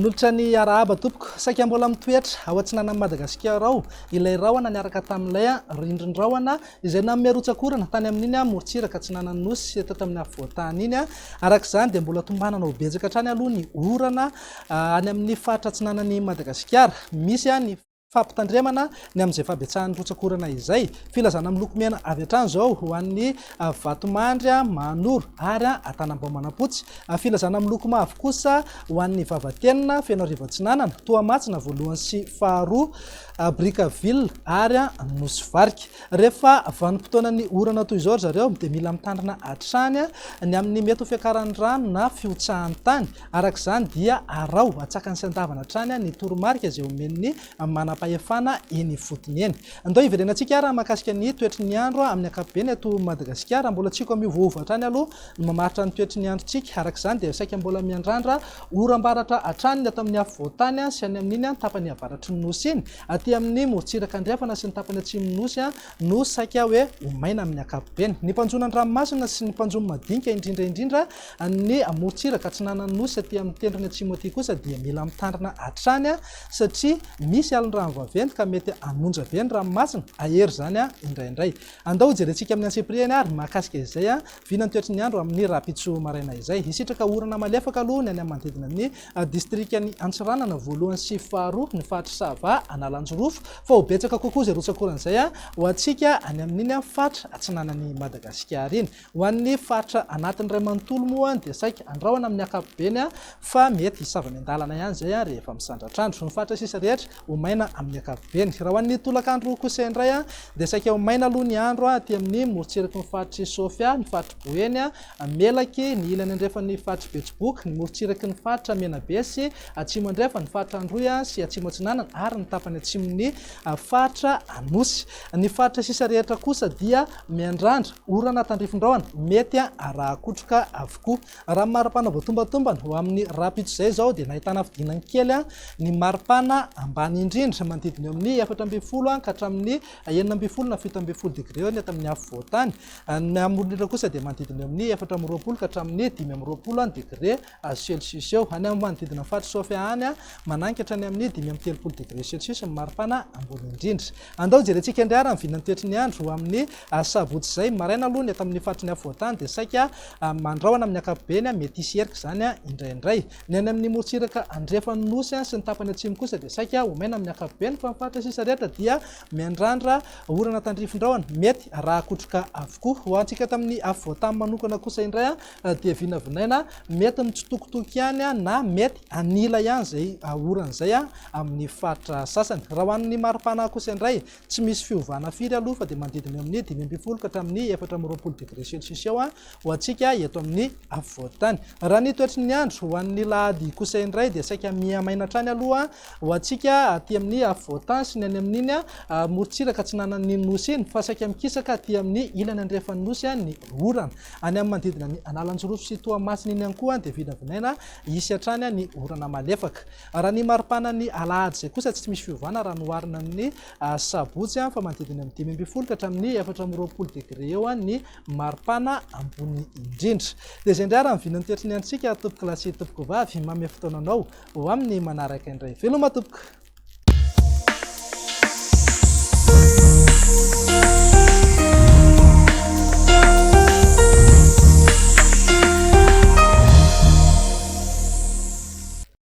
Manolotra ny arahaba tompoko saika mbola mitoetra ao antsinana Madagasikara ao ilay rahona niaraka tamin'ilay rindrin-drahona izay nameha rotsakorana tany amin'iny morontsiraka atsinana nosy eto tamin'ny afovoantany iny araka izany dia mbola tombanana ho betsaka hatrany aloha ny orana any amin'ny faritra atsinanan'ny Madagasikara. Misy ny fampitandremana ny amin'izay fabetsahan'ny rotsakorana izay, filazana miloko mena avy hatrany zao ho an'ny vatomandry manoro ary Antanambaomanapotsy, filazana miloko mavo kosa ho an'ny Vavatenina, Fianareva Atsinanana, Toamasina voalohany sy faharoa, Brickaville ary Nosy-Variky. Rehefa vanim-potoanan'ny orana toy izao zareo dia mila mitandrina hatrany ny amin'ny mety ho fiakaran'ny rano na fiotsahan'ny tany. Araka izany dia arao atsakany sy andavana hatrany ny toromarika izay omen'ny manam-pahefana eny fotony eny. Andao iverenantsika raha mahakasika ny toetry ny andro amin'ny ankapobeny eto Madagasikara, mbola tsika miovaova hatrany aloha ny mamaritra ny toetry ny androntsika. Araka izany dia saika mbola miandrandra oram-baratra hatrany ny ato amin'ny afovoantany sy any amin'iny tapany avaratry ny nosy iny, aty amin'ny morontsiraka andrefana sy ny tapany atsimo nosy no saika hoe ho maina amin'ny ankapobeny. Ny mpanjonan-dranomasina sy ny mpanjono madinika indrindra ny morontsiraka atsinanan'ny nosy aty amin'ny tendrony atsimo aty kosa dia mila mitandrina hatrany satria misy alin-drano vaventy ka mety hanonja be ny ranomasina ahery zany indraindray. Andao jerentsika amin'ny antsepiriany ary mahakasika izay vinany toetry ny andro amin'ny rapitso maraina izay. Isitraka orana malefaka aloha ny any amin'ny manodidina ny distrikany Antsiranana voalohany sy faharoa, ny faritra Sava, Analanjorofo, fa ho betsaka kokoa izay rotsakoran'izay ho antsika any amin'iny faritra atsinanan'ny Madagasikara iny. Ho an'ny faritra anatin'ny ray manontolo moa dia saika andrahoana amin'ny ankapobeny fa mety hisavana an-dalana ihany zay rehefa misandratrandro. Ny faritra sisa rehetra ho maina amin'ny ankapobeny. Raha ho an'ny tolakandro kosa indray dia saika ho maina aloha ny andro aty amin'ny morontsiraka ny faritra Sofia, ny faritra Boeny, Melaky, ny ilany andrefan'ny faritra Betsiboka, ny morontsiraka ny faritra Menabe sy atsimo andrefa ny faritra Androy sy atsimo atsinanana ary ny tapany atsimon'ny faritra Anosy. Ny faritra sisa rehetra kosa dia miandrandra orana tandrifin-drahona mety arahakotroka avokoa. Raha maripana voatombatomban ho amin'ny rapitso izay zao dia nahitana fidinany kely ny maripana ambany indrindra manodidina amin'ny 4 ka hatramin'ny 9 na 7 degré ny ato amin'ny afovoantany. Ny amorindrindra kosa dia manodidina amin'ny 4 ka hatramin'ny 5 degré celsius eo. Any amin'ny manodidina faritra Sofia any mananika hatrany amin'ny 5 degré celsius ny maripana ambony indrindra. Andao jerentsika indray ary ny vinany toetry ny andro amin'ny sabotsy izay maraina aloha ny ato amin'ny faritra ny afovoantany dia saika mandrahona amin'ny ankapobeny mety hisy erika zany indraindray. Ny any amin'ny morontsiraka andrefan'ny nosy sy ny tapany atsimo kosa dia saika ho maina amin'ny ankapobeny, fa ny faritra sisa rehetra dia miandrandra orana tandrifin-drahona mety rahakotroka avokoa. Ho antsika tamin'ny afovoantany manokana kosa indray dia vinavinaina mety mitsotokotoko ihany na mety anila ihany zay orana izay amin'ny faritra sasany. Raha ho an'ny maripana kosa indray tsy misy fiovana firy aloha fa dia manodidina amin'ny 5 ka hatramin'ny 4 degré celsius eo ho antsika eto amin'ny afovoantany. Raha ny toetry ny andro ho an'ny lahady kosa indray dia saika miamaina hatrany aloha ho antsika aty amin'ny afovoantany sy ny any amin'iny morontsiraka atsinanan'ny nosy iny, fa saika mikisaka aty amin'ny ilany andrefan'ny nosy ny orana. Any amin'ny manodidina ny Analanjorofo sy Toamasina iny ihany koa dia vinavinaina hisy hatrany ny orana malefaka. Raha ny maripana ny alahady izay kosa tsy misy fiovana raha noharina amin'ny sabotsy fa manodidina amin'ny 5 ka hatramin'ny 4 degré eo ny maripana ambony indrindra. Dia izay indray raha ny vinany toetry ny androntsika tompoko lasy tompoko vavy, manome fotoananao ho amin'ny manaraka indray. Veloma tompoko.